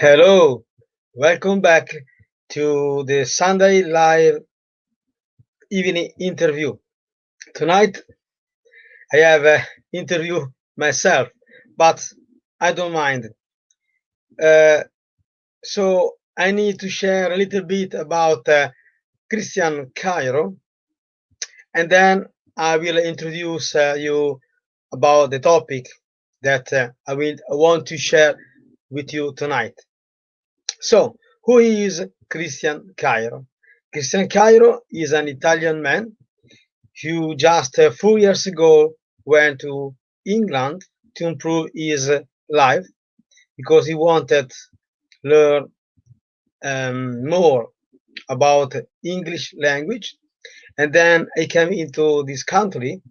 Hello, welcome back to the Sunday live evening interview. Tonight I have an interview myself, but I don't mind. Uh, so I need to share a little bit about Christian Cairo, and then I will introduce you about the topic that I want to share with you tonight. So, who is Christian Cairo? Christian Cairo is an Italian man who just 4 years ago went to England to improve his life because he wanted to learn more about English language. And then I came into this country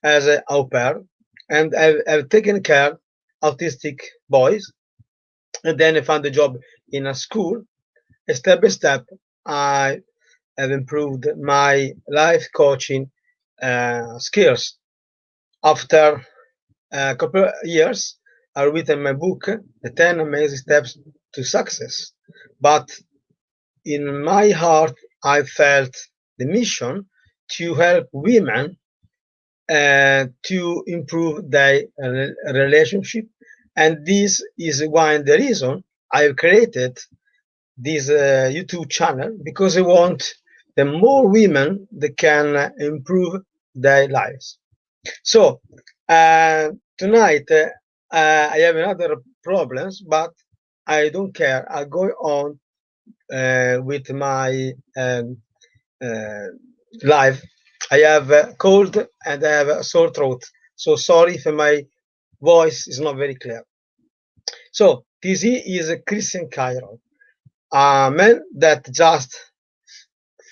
as an au pair, and I've taken care of autistic boys. And then I found a job in a school. And step by step, I have improved my life coaching skills. After a couple of years, I written my book, The 10 Amazing Steps to Success. But in my heart, I felt the mission to help women to improve their relationship. And this is one the reason I've created this YouTube channel, because I want the more women that can improve their lives. So tonight I have another problems, but I don't care. I'll go on with my live. I have a cold and I have a sore throat. So sorry if my voice is not very clear. So this is Christian Cairo, a man that just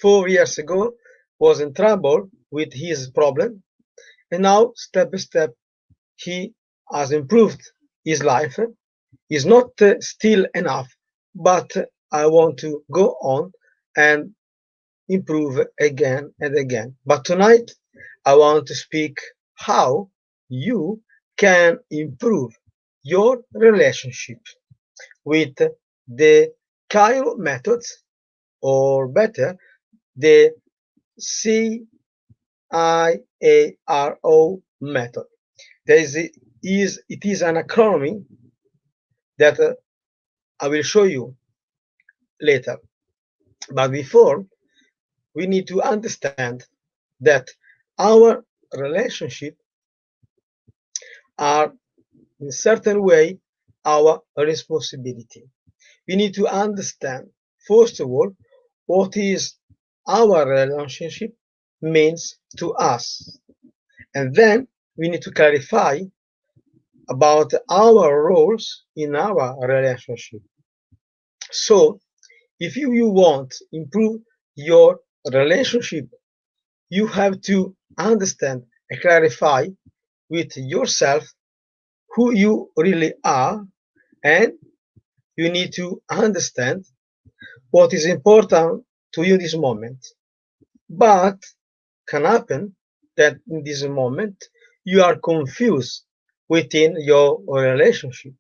4 years ago was in trouble with his problem, and now step by step he has improved his life. Is not still enough, but I want to go on and improve again and again. But tonight I want to speak how you can improve your relationship with the C.A.I.R.O methods, or better, the C.I.A.R.O method. It is an acronym that I will show you later. But before, we need to understand that our relationship are in a certain way our responsibility. We need to understand, first of all, what is our relationship means to us. And then we need to clarify about our roles in our relationship. So if you want to improve your relationship, you have to understand and clarify with yourself who you really are, and you need to understand what is important to you in this moment. But can happen that in this moment you are confused within your relationship.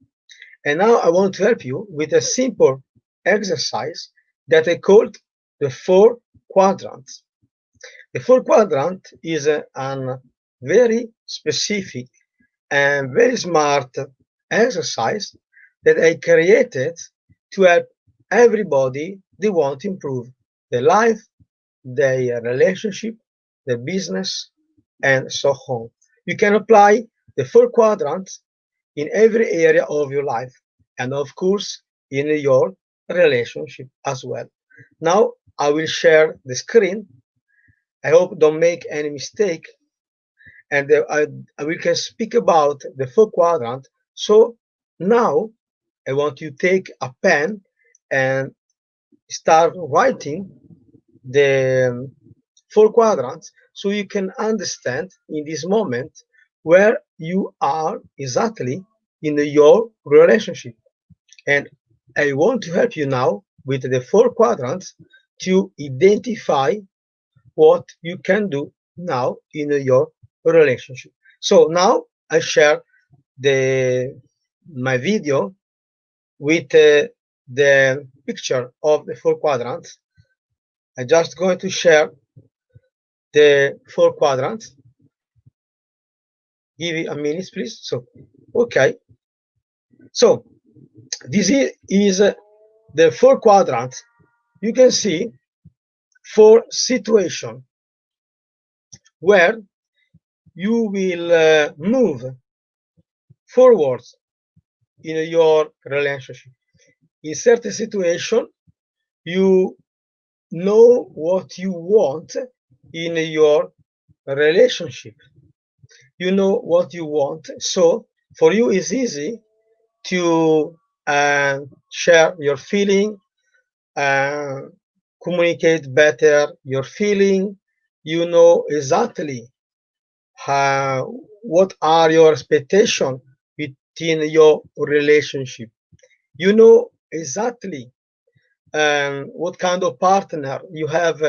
And now I want to help you with a simple exercise that I called the 4 quadrants. The 4 quadrant is a very specific and very smart exercise that I created to help everybody they want to improve their life, their relationship, their business, and so on. You can apply the 4 quadrants in every area of your life, and of course in your relationship as well. Now I will share the screen. I hope don't make any mistake, and we can speak about the 4 quadrant. So now I want you to take a pen and start writing the 4 quadrants, so you can understand in this moment where you are exactly in your relationship. And I want to help you now with the 4 quadrants to identify what you can do now in your relationship. So now I share my video with the picture of the four quadrants. I'm just going to share the four quadrants. Give me a minute, please. So, okay. So, this is the four quadrants. You can see four situations where you will move forwards in your relationship. In certain situation, you know what you want in your relationship. You know what you want, so for you it's easy to share your feeling, uh, communicate better your feeling. You know exactly what are your expectations within your relationship. You know exactly what kind of partner you have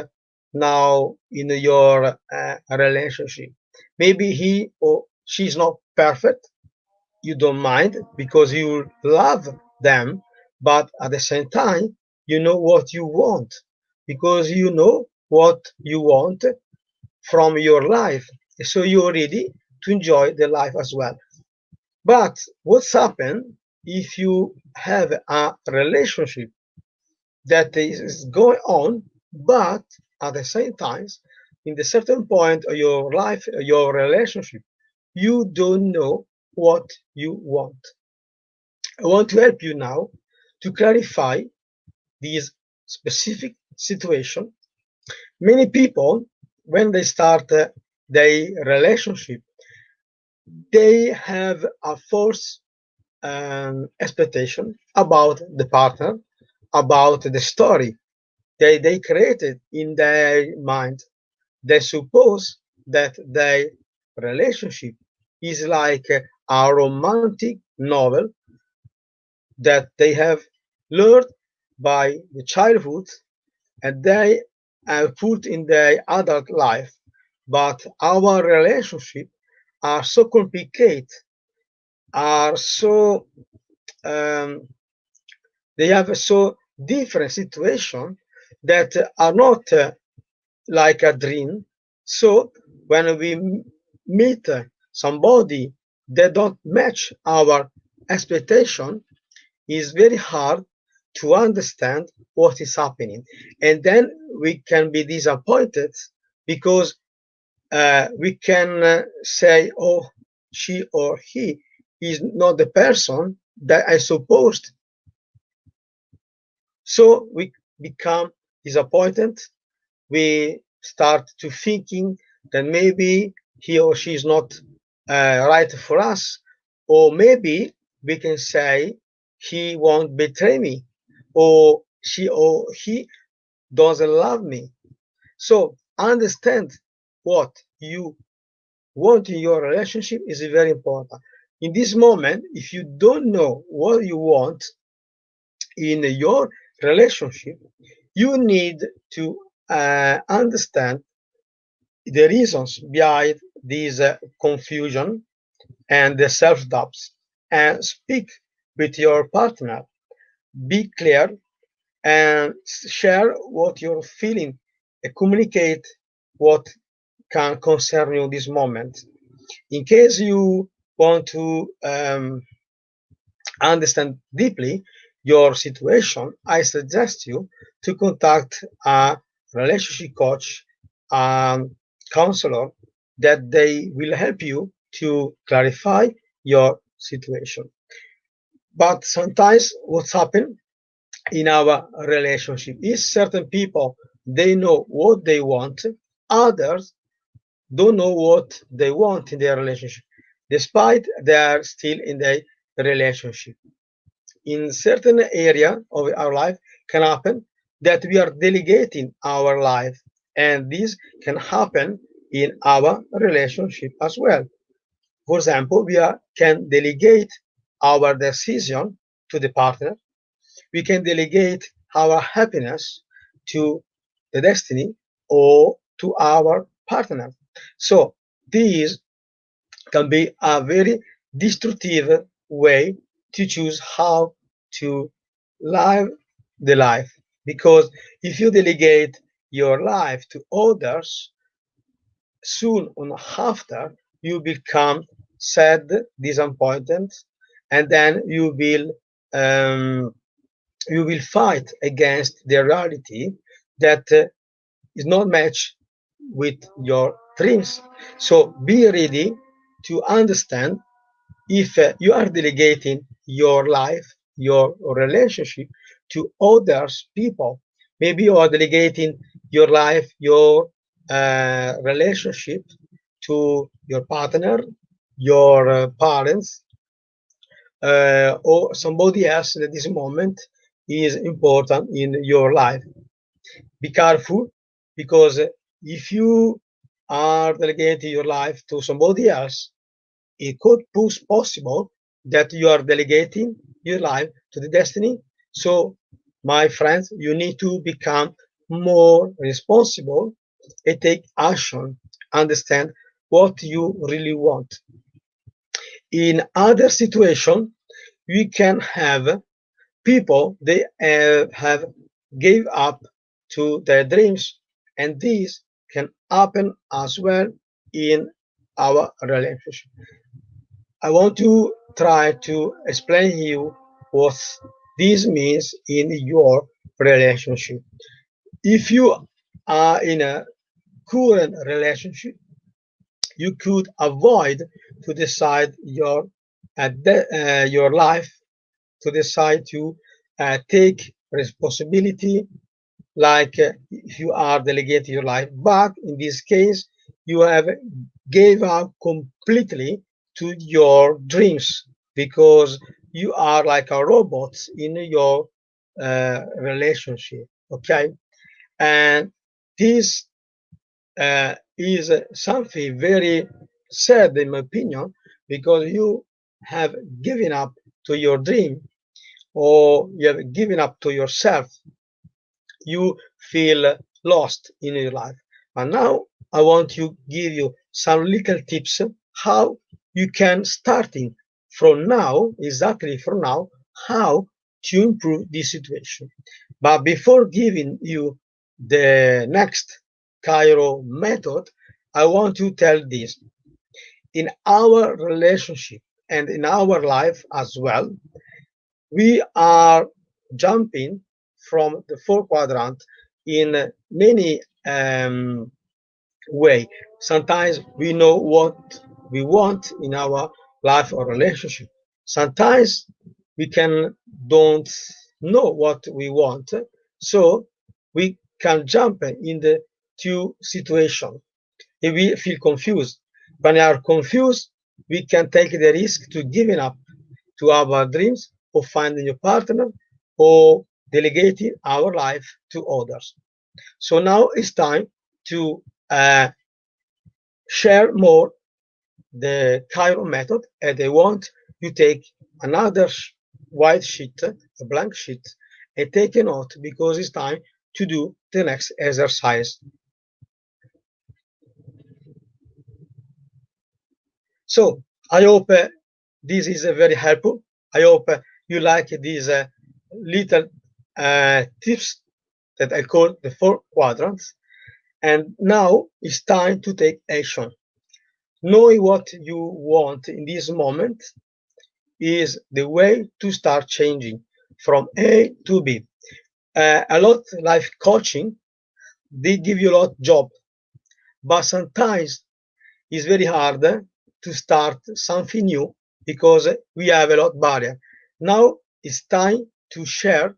now in your relationship. Maybe he or she is not perfect. You don't mind because you love them, but at the same time, you know what you want because you know what you want from your life. So you're ready to enjoy the life as well. But what's happened if you have a relationship that is going on, but at the same time, in the certain point of your life, your relationship, you don't know what you want. I want to help you now to clarify this specific situation. Many people, when they start their relationship, they have a false expectation about the partner, about the story they created in their mind. They suppose that their relationship is like a romantic novel that they have learned by the childhood and they have put in their adult life. But our relationship are so complicated, are so um, they have a so different situation that are not like a dream. So when we meet somebody that don't match our expectation, it's very hard to understand what is happening. And then we can be disappointed because we can say, oh, she or he is not the person that I supposed. So we become disappointed. We start to thinking that maybe he or she is not right for us, or maybe we can say he won't betray me, or she or he doesn't love me. So understand what you want in your relationship is very important. In this moment, if you don't know what you want in your relationship, you need to understand the reasons behind this confusion and the self-doubts and speak with your partner. Be clear and share what you're feeling. Communicate what can concern you this moment. In case you want to understand deeply your situation, I suggest you to contact a relationship coach, counselor, that they will help you to clarify your situation. But sometimes what's happened in our relationship is certain people, they know what they want, others don't know what they want in their relationship, despite they are still in their relationship. In certain area of our life can happen that we are delegating our life, and this can happen in our relationship as well. For example, can delegate our decision to the partner. We can delegate our happiness to the destiny or to our partner. So this can be a very destructive way to choose how to live the life. Because if you delegate your life to others, soon on after you become sad, disappointed, and then um, you will fight against the reality that is not matched with your dreams. So be ready to understand if you are delegating your life, your relationship to others people. Maybe you are delegating your life, your relationship to your partner, your parents, or somebody else at this moment is important in your life. Be careful, because if you are delegating your life to somebody else, it could be possible that you are delegating your life to the destiny. So, my friends, you need to become more responsible and take action, understand what you really want. In other situations, we can have people they have gave up to their dreams, and this can happen as well in our relationship. I want to try to explain to you what this means in your relationship. If you are in a current relationship, you could avoid to decide your life, to decide to take responsibility, like if you are delegating your life. But in this case, you have gave up completely to your dreams, because you are like a robot in your relationship. Okay, and this is something very sad, in my opinion, because you have given up to your dream, or you have given up to yourself. You feel lost in your life. And now I want to give you some little tips how you can starting from now, exactly from now, how to improve this situation. But before giving you the next C.A.I.R.O method, I want to tell this. In our relationship and in our life as well, we are jumping from the four quadrant in many way. Sometimes we know what we want in our life or relationship. Sometimes we can don't know what we want, so we can jump in the two situation. If we feel confused, when we are confused, we can take the risk to giving up to our dreams, or finding a partner, or delegating our life to others. So now it's time to share more the C.A.I.R.O method, and I want you take another white sheet, a blank sheet, and take a note, because it's time to do the next exercise. So I hope this is very helpful. I hope you like these little tips that I call the four quadrants. And now it's time to take action. Knowing what you want in this moment is the way to start changing from A to B. A lot life coaching, they give you a lot job, but sometimes it's very hard to start something new, because we have a lot barrier. Now it's time to share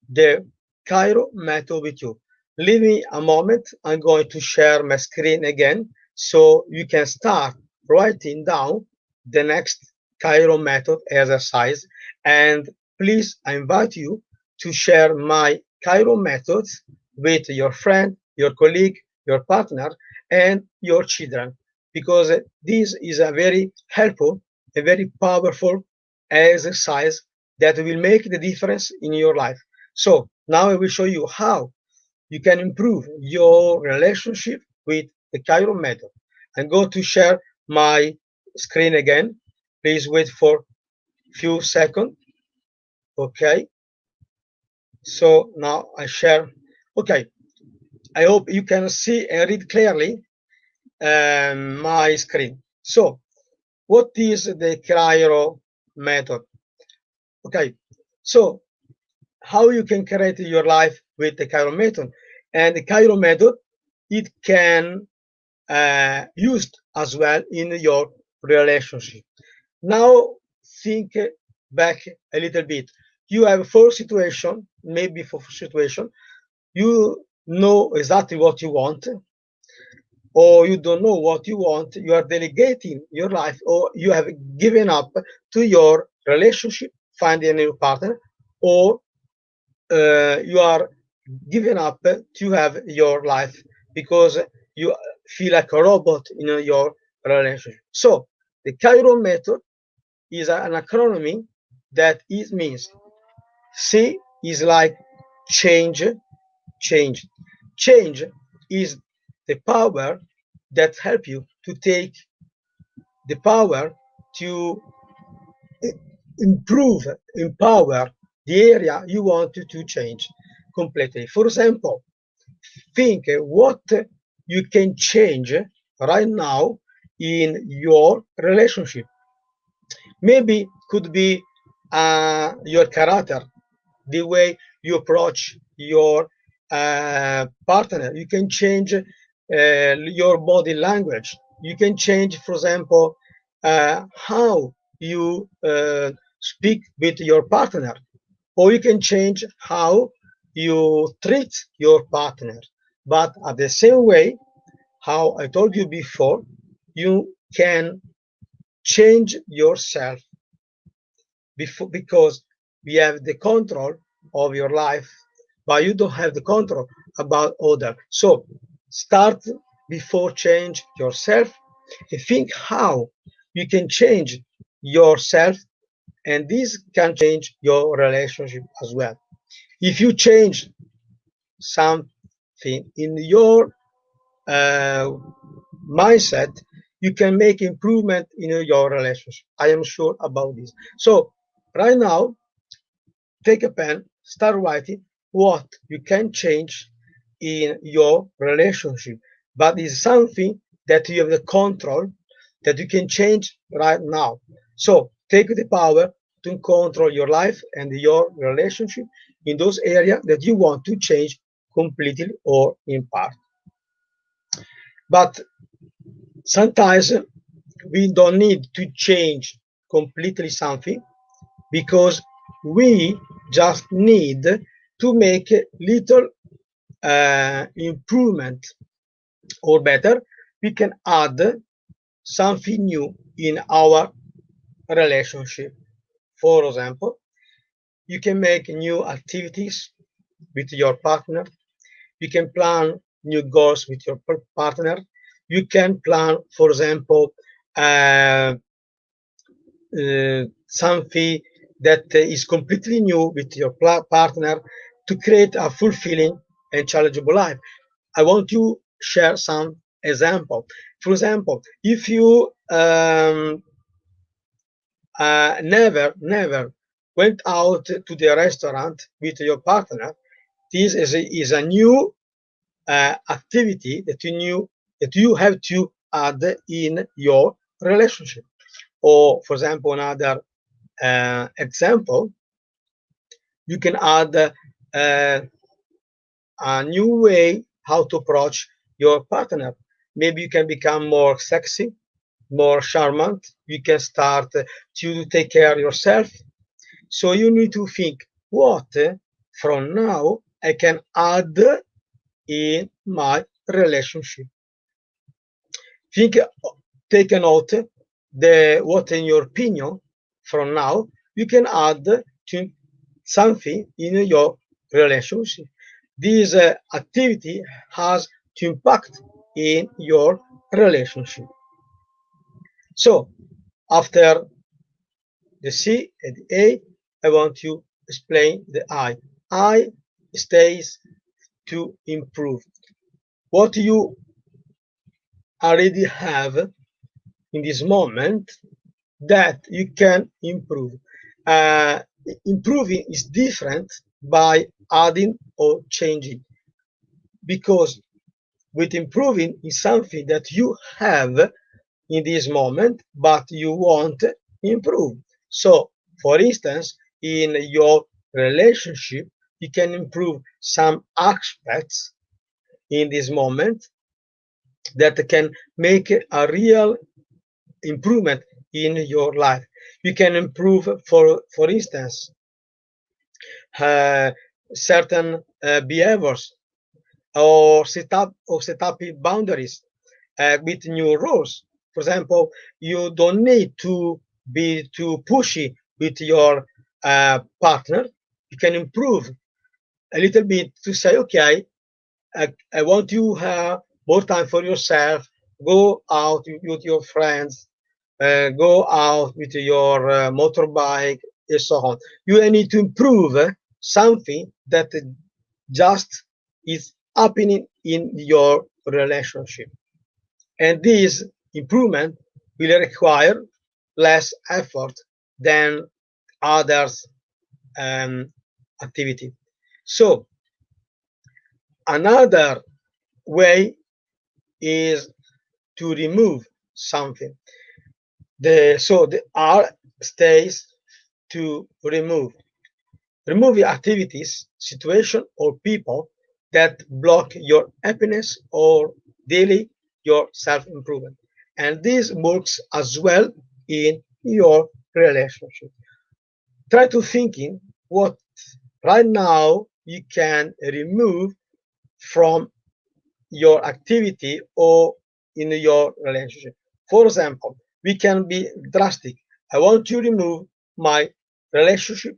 the C.A.I.R.O method with you. Leave me a moment. I'm going to share my screen again, so you can start writing down the next C.A.I.R.O method exercise. And please, I invite you to share my C.A.I.R.O methods with your friend, your colleague, your partner, and your children, because this is a very helpful, a very powerful exercise that will make the difference in your life. So now I will show you how you can improve your relationship with the C.A.I.R.O method. I'm going to share my screen again. Please wait for a few seconds. Okay, so now I share. Okay, I hope you can see and read clearly my screen. So, what is the Cairo method? Okay, so how you can create your life with the Cairo method? And the Cairo method, it can used as well in your relationship. Now think back a little bit. You have four situations, maybe four situations. You know exactly what you want, or you don't know what you want. You are delegating your life, or you have given up to your relationship, finding a new partner, or you are giving up to have your life because you feel like a robot in your relationship. So the Cairo method is an acronym that it means C is like change, change. Change is the power that help you to take the power to improve, empower the area you want to change completely. For example, think what you can change right now in your relationship. Maybe could be your character, the way you approach your partner. You can change your body language. You can change, for example, how you speak with your partner, or you can change how you treat your partner. But at the same way, how I told you before, you can change yourself before, because we have the control of your life, but you don't have the control about other. So start before change yourself and think how you can change yourself, and this can change your relationship as well. If you change something in your uh, mindset, you can make improvement in your relationship. I am sure about this. So right now, take a pen, start writing what you can change in your relationship, but it's something that you have the control, that you can change right now. So take the power to control your life and your relationship in those areas that you want to change completely or in part. But sometimes we don't need to change completely something, because we just need to make a little improvement, or better, we can add something new in our relationship. For example, you can make new activities with your partner. You can plan new goals with your partner. You can plan, for example, uh, something that is completely new with your partner to create a fulfilling and challengeable life. I want to share some example. For example, if you never went out to the restaurant with your partner, this is a new activity that you have to add in your relationship. Or, for example, another example, you can add a new way how to approach your partner. Maybe you can become more sexy, more charmant. You can start to take care of yourself. So you need to think what from now I can add in my relationship. Think, take a note, the what in your opinion from now you can add to something in your relationship. This activity has to impact in your relationship. So after the C and the A, I want to explain the I. I stays to improve. What you already have in this moment that you can improve. improving is different by adding or changing, because with improving is something that you have in this moment, but you want to improve. So, for instance, in your relationship, you can improve some aspects in this moment that can make a real improvement in your life. You can improve, for instance, uh, certain behaviors, or set up boundaries with new rules. For example, you don't need to be too pushy with your partner. You can improve a little bit to say, okay, I want you to have more time for yourself. Go out with your friends. Go out with your motorbike, and so on. You need to improve something that just is happening in your relationship. And this improvement will require less effort than others activity. So another way is to remove something. The R stays to remove. Remove activities, situation, or people that block your happiness or daily your self-improvement. And this works as well in your relationship. Try to thinking what right now you can remove from your activity or in your relationship. For example, we can be drastic. I want to remove my relationship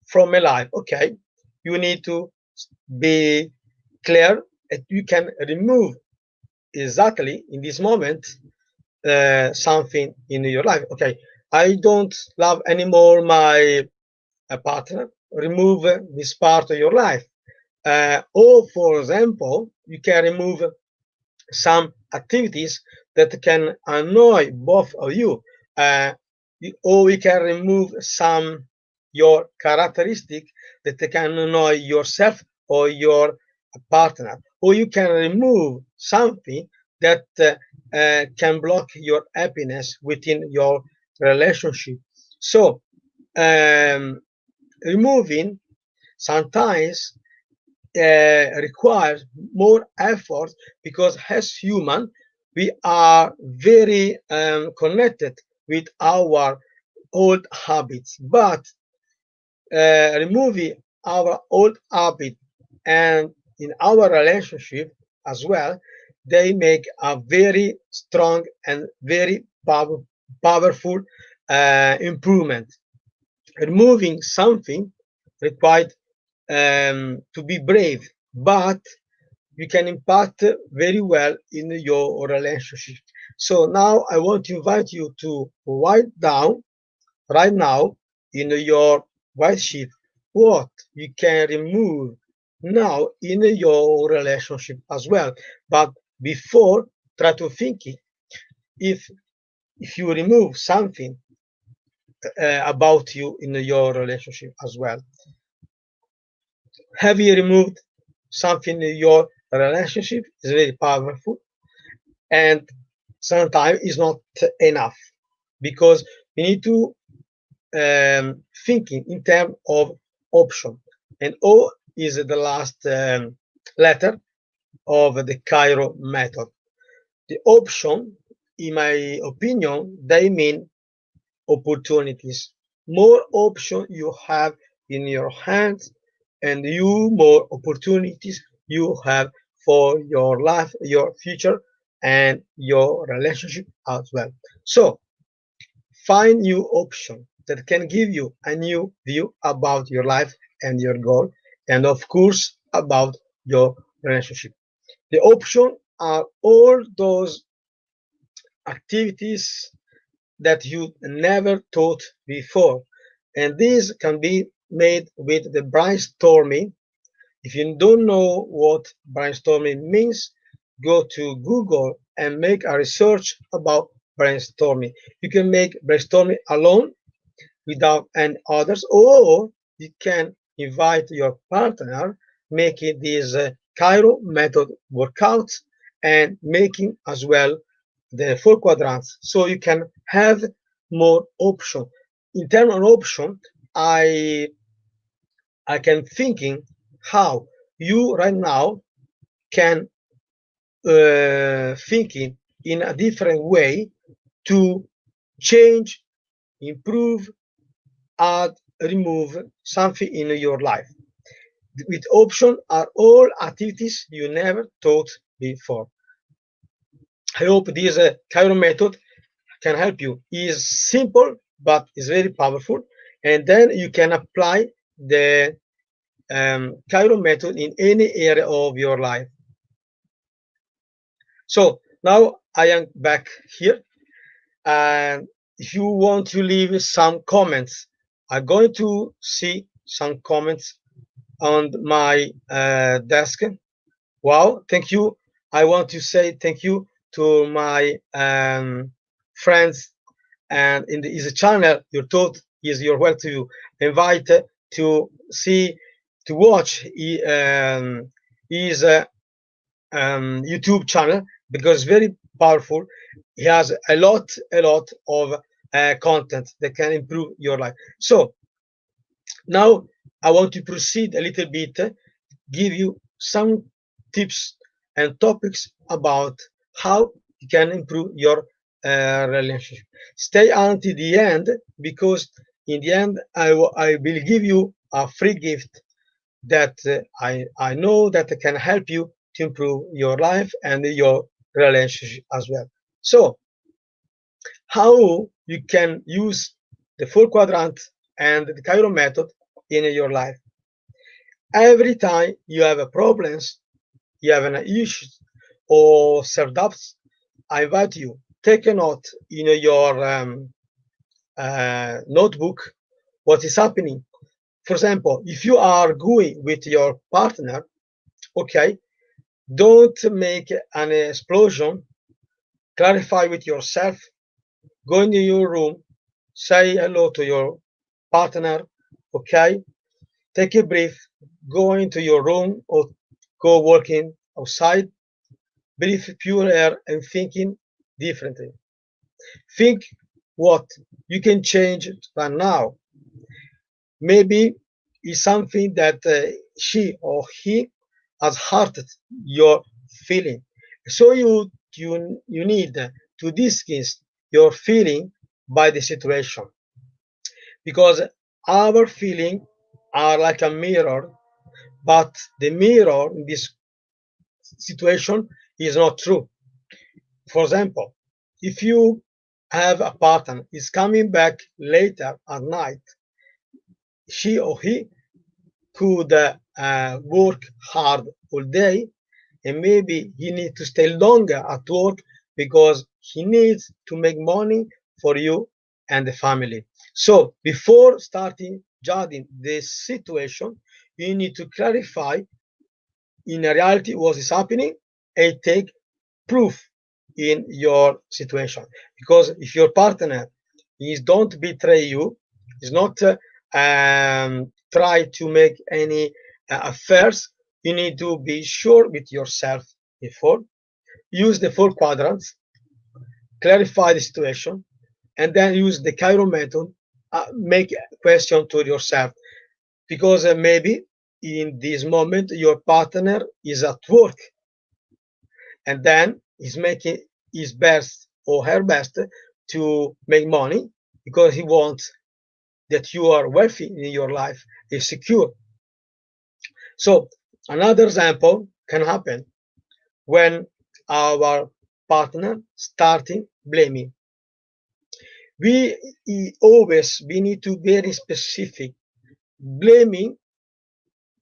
from my life. Okay, you need to be clear that you can remove exactly in this moment something in your life. Okay, I don't love anymore my partner. Remove this part of your life. Or, for example, you can remove some activities that can annoy both of you, uh, or we can remove some your characteristic that can annoy yourself or your partner, or you can remove something that can block your happiness within your relationship. So removing sometimes requires more effort, because as human we are very connected with our old habits, but removing our old habit and in our relationship as well, they make a very strong and very powerful improvement. Removing something required to be brave, but you can impact very well in your relationship. So now I want to invite you to write down right now in your white sheet what you can remove now in your relationship as well. But before, try to think if if you remove something about you in your relationship as well. Have you removed something in your relationship? Is very powerful, and sometimes it's not enough, because we need to thinking in terms of option, and O is the last letter of the C.A.I.R.O method. The option, in my opinion, they mean opportunities. More option you have in your hands, and you more opportunities you have for your life, your future, and your relationship as well. So find new option that can give you a new view about your life and your goal, and of course about your relationship. The option are all those activities that you never thought before, and these can be made with the brainstorming. If you don't know what brainstorming means, go to Google and make a research about brainstorming. You can make brainstorming alone, without any others, or you can invite your partner making these Cairo method workouts and making as well the four quadrants, so you can have more option. In terms of option, I I can thinking how you right now can thinking in a different way to change, improve, add, remove something in your life. With option are all activities you never thought before. I hope this Cairo method can help you. It's simple, but it's very powerful. And then you can apply the Cairo method in any area of your life. So now I am back here. And if you want to leave some comments, I'm going to see some comments on my desk. Wow, thank you. I want to say thank you to my friends, and in the is a channel your thought is you're well to invite to see to watch his YouTube channel, because it's very powerful. He has a lot of content that can improve your life. So now I want to proceed a little bit, give you some tips and topics about how you can improve your relationship. Stay until the end, because in the end I will give you a free gift that I know that can help you to improve your life and your relationship as well. So how you can use the four quadrant and the Cairo method in your life. Every time you have a problems, you have an issue or self-doubts, I invite you, take a note in your notebook what is happening. For example, if you are going with your partner, okay, don't make an explosion, clarify with yourself, go into your room, say hello to your partner, okay, take a breath, go into your room or go walking outside, breathe pure air and thinking differently. Think what you can change right now. Maybe it's something that she or he has hurted your feeling. So you need to discuss your feeling by the situation, because our feeling are like a mirror, but the mirror in this situation is not true. For example, if you have a partner is coming back later at night, she or he could work hard all day, and maybe he needs to stay longer at work because he needs to make money for you and the family. So before starting judging this situation, you need to clarify in reality what is happening and take proof in your situation. Because if your partner is don't betray you, is not try to make any affairs, you need to be sure with yourself before. Use the four quadrants, clarify the situation, and then use the Cairo method. Make a question to yourself, because maybe in this moment your partner is at work and then is making his best or her best to make money because he wants that you are wealthy in your life is secure. So another example can happen when our partner starting blaming. We need to be very specific. Blaming,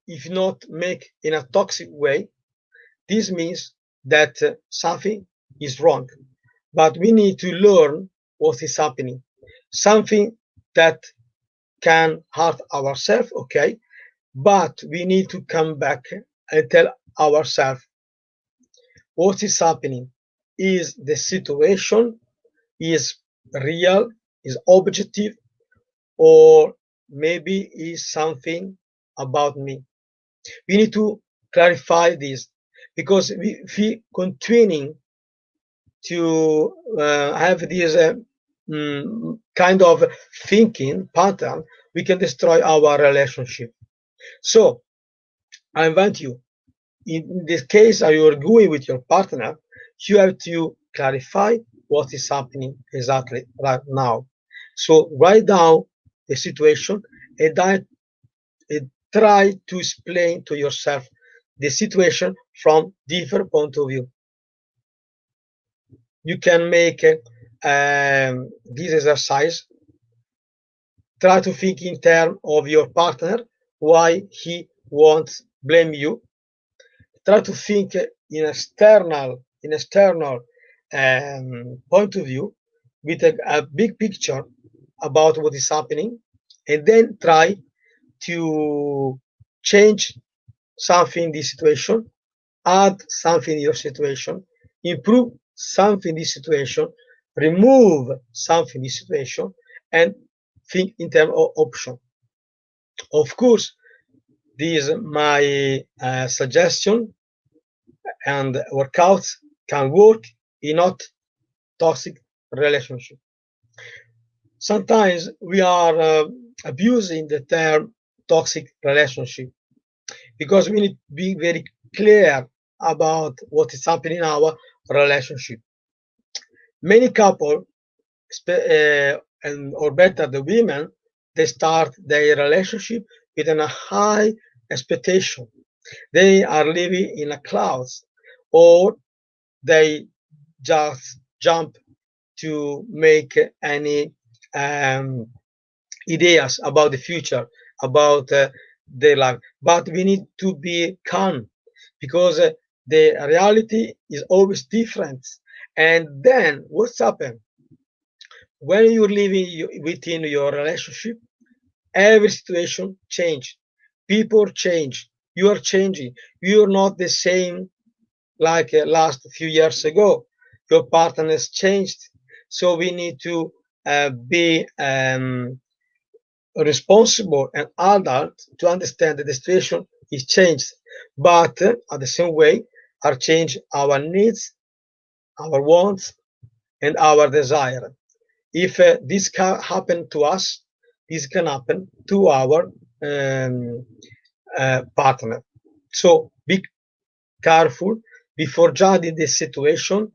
if not make in a toxic way, this means that something is wrong. But we need to learn what is happening. Something that can hurt ourselves, okay, but we need to come back and tell ourselves what is happening. Is the situation is real, is objective, or maybe is something about me. We need to clarify this because if we continuing to have this kind of thinking pattern, we can destroy our relationship. So I invite you, in this case, are you arguing with your partner, you have to clarify what is happening exactly right now. So write down the situation and, and try to explain to yourself the situation from different point of view. You can make this exercise. Try to think in terms of your partner, why he won't blame you. Try to think in external point of view with a big picture about what is happening, and then try to change something in this situation, add something in your situation, improve something in this situation, remove something in this situation, and think in terms of option. Of course, this is my suggestion, and workouts can work in not toxic relationship. Sometimes we are abusing the term toxic relationship because we need to be very clear about what is happening in our relationship. Many couples, or better, the women, they start their relationship with a high expectation. They are living in a clouds, or they just jump to make any ideas about the future, about their life. But we need to be calm because the reality is always different. And then what's happened? When you're living within your relationship, every situation change. People change. You are changing. You're not the same like last few years ago. Your partner has changed. So we need to be responsible and adult to understand that the situation is changed, but at the same way are change our needs, our wants, and our desire. If this can happen to us, this can happen to our partner. So be careful before judging the situation.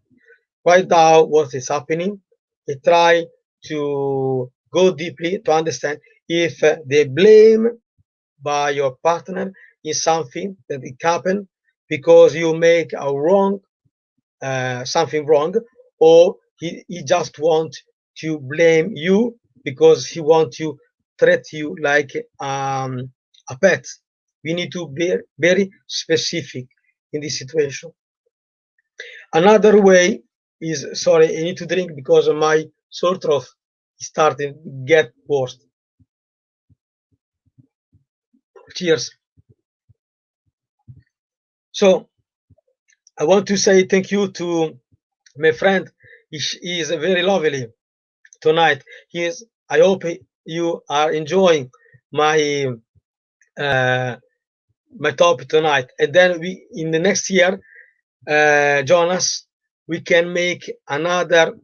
Write down what is happening and try to go deeply to understand if the blame by your partner is something that it happened because you make a wrong, something wrong, or he just want to blame you because he want to treat you like a pet. We need to be very specific in this situation. Another way is, sorry, I need to drink because my sore throat is starting to get worse. Cheers. So I want to say thank you to my friend. He is very lovely tonight. I hope you are enjoying my uh, my topic tonight. And then we, in the next year, Jonas, we can make another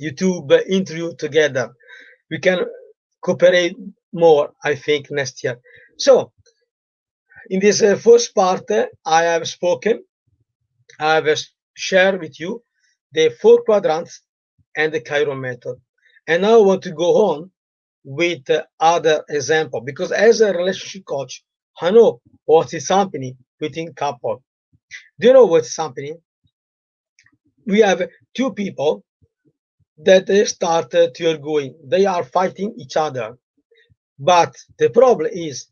YouTube interview together. We can cooperate more, I think, next year. So in this first part, I have spoken, I have shared with you the 4 quadrants and the C.A.I.R.O method. And now I want to go on with other example because as a relationship coach, I know what is happening within couple. Do you know what's happening? We have two people that they started to arguing. They are fighting each other. But the problem is,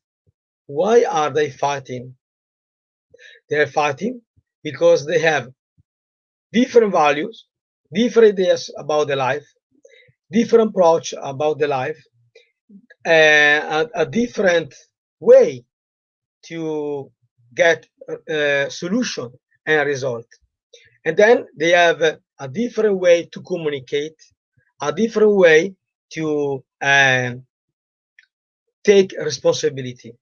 why are they fighting? They're fighting because they have different values, different ideas about the life, different approach about the life, a different way to get a solution and a result. And then they have a different way to communicate, a different way to and take responsibility.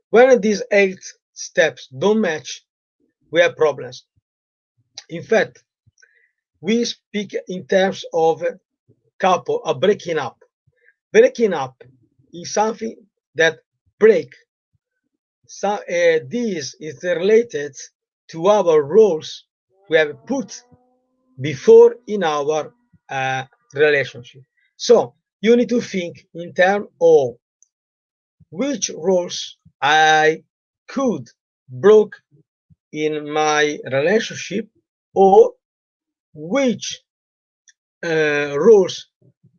When these 8 steps don't match, we have problems. In fact, we speak in terms of couple, a breaking up. Breaking up is something that break. So, this is related to our roles we have put before in our relationship. So you need to think in terms of which roles I could broke in my relationship, or which roles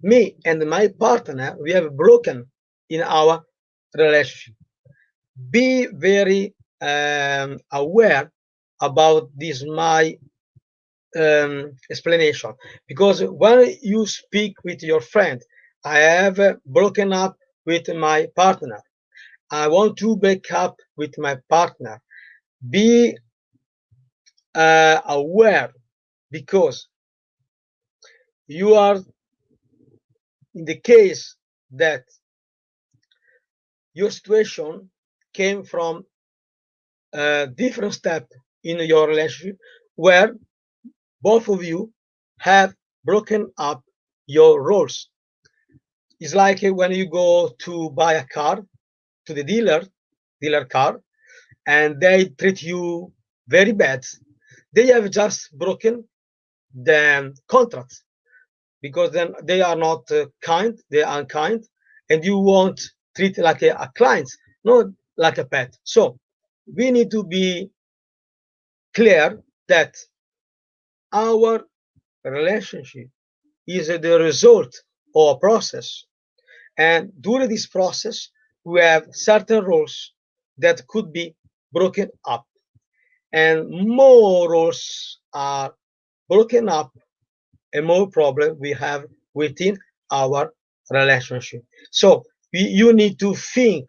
me and my partner we have broken in our relationship. Be very aware about this my explanation, because when you speak with your friend, I have broken up with my partner, I want to break up with my partner. Be aware, because you are in the case that your situation came from a different step in your relationship where both of you have broken up your roles. It's like when you go to buy a car to the dealer car, and they treat you very bad. They have just broken the contract, because then they are not kind, they are unkind, and you won't treat like a client, not like a pet. So we need to be clear that our relationship is the result of a process, and during this process we have certain roles that could be broken up, and more roles are broken up and more problem we have within our relationship. So you need to think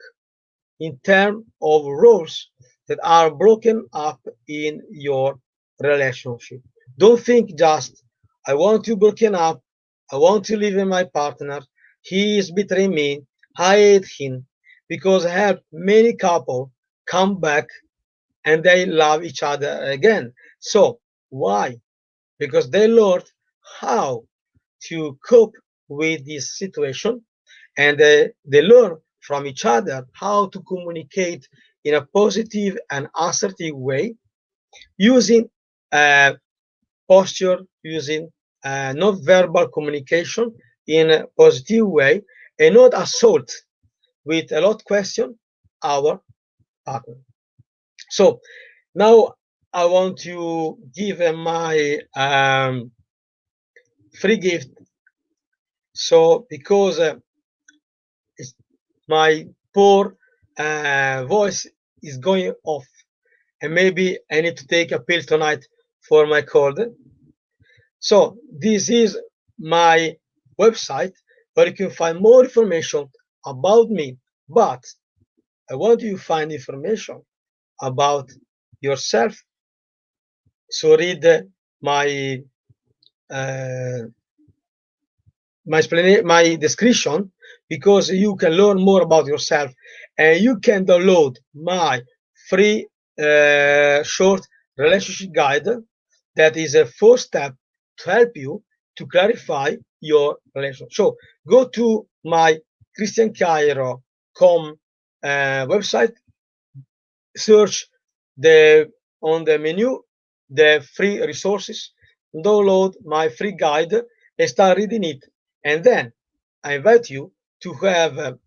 in terms of roles that are broken up in your relationship. Don't think just, I want to broken up, I want to live with my partner, he is betraying me, I hate him, because I have many couple come back and they love each other again. So why? Because they learned how to cope with this situation, and they learn from each other how to communicate in a positive and assertive way, using posture, using non-verbal communication in a positive way, and not assault with a lot of question our partner. So now I want to give my free gift. So because my poor voice is going off, and maybe I need to take a pill tonight for my cold. So this is my website where you can find more information about me. But I want you to find information about yourself. So read my uh, my description, because you can learn more about yourself, and you can download my free short relationship guide that is a first step to help you to clarify your relationship. So go to my ChristianCairo.com website, search the on the menu the free resources, download my free guide and start reading it. And then I invite you to have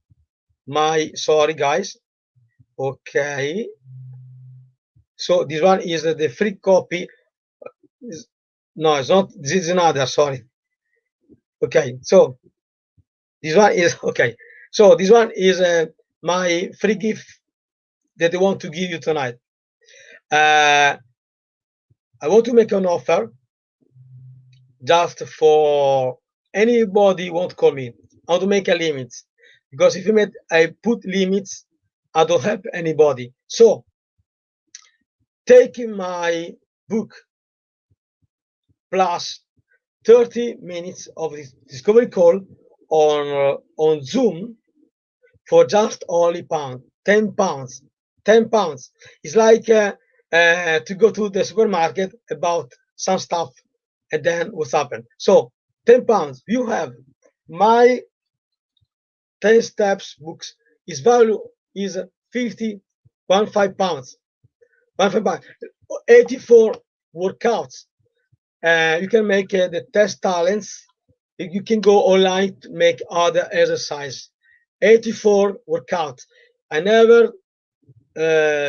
my, sorry guys, okay, so this one is the free copy. No, it's not, this is another, sorry. Okay, so this one is okay, so this one is my free gift that I want to give you tonight. I want to make an offer just for anybody won't call me. I want to make a limit, because if I put limits, I don't help anybody. So taking my book plus 30 minutes of this discovery call on Zoom for just only pound, 10 pounds. 10 pounds. It's like to go to the supermarket about some stuff and then what's happened. So 10 pounds, you have my 10 steps books. Its value is 50, 1 5 pounds. 1 5 pounds. 84 workouts. You can make the test talents. You can go online to make other exercise. 84 workouts. I never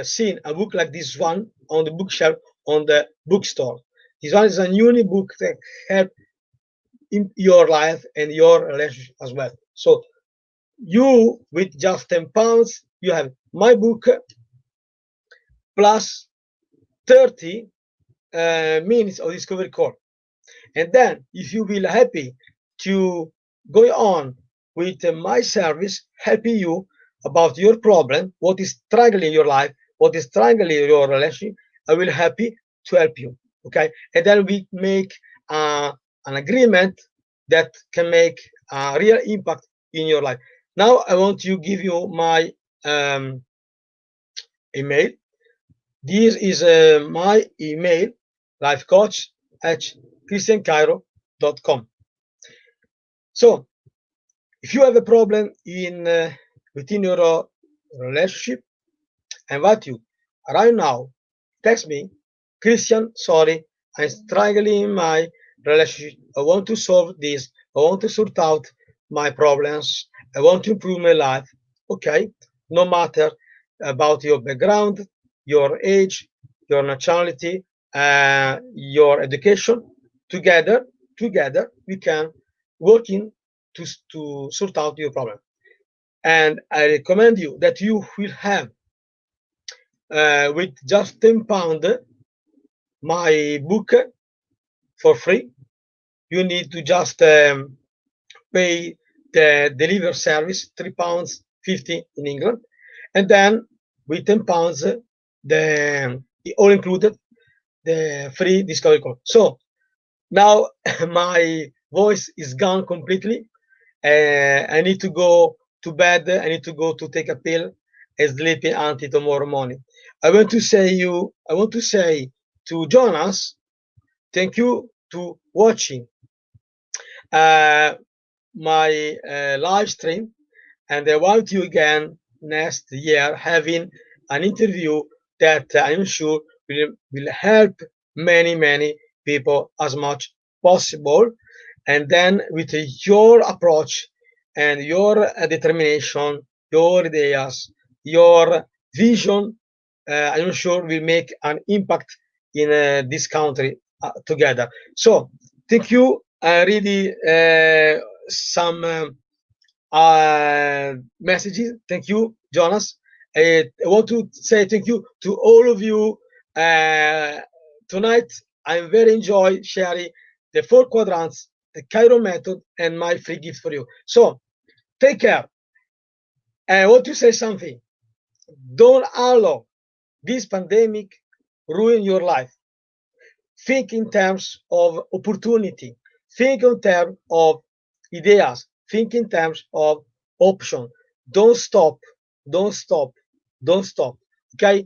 seen a book like this one on the bookshelf on the bookstore. This one is a unique book that help in your life and your relationship as well. So you with just 10 pounds, you have my book plus 30 minutes of discovery call. And then if you will happy to go on with my service, helping you about your problem, what is struggling your life, what is struggling your relationship, I will happy to help you. Okay. And then we make an agreement that can make a real impact in your life. Now I want to give you my email. This is my email, lifecoach@christiancairo.com. So if you have a problem in within your relationship, I invite you right now, text me, Christian, sorry, I'm struggling in my relationship. I want to solve this. I want to sort out my problems. I want to improve my life. Okay, no matter about your background, your age, your nationality, your education. Together, we can work in to sort out your problem. And I recommend you that you will have with just 10 pound my book for free. You need to just pay the deliver service, £3.50 in England, and then with 10 pounds the all included the free discovery code. So now my voice is gone completely. I need to go to bed. I need to go to take a pill and sleeping until tomorrow morning. I want to say to Jonas, thank you to watching uh, my live stream, and I want you again next year having an interview that I'm sure will help many people as much possible. And then with your approach and your determination, your ideas, your vision, I'm sure will make an impact in this country together. So thank you. I really some messages. Thank you, Jonas. I want to say thank you to all of you. Tonight, I'm very enjoy sharing the 4 quadrants, the C.A.I.R.O method, and my free gift for you. So take care. I want to say something. Don't allow this pandemic ruin your life. Think in terms of opportunity. Think in terms of ideas. Think in terms of option. Don't stop. Don't stop. Don't stop. Okay.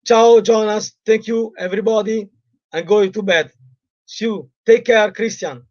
Ciao, Jonas. Thank you, everybody. I'm going to bed. See you. Take care, Christian.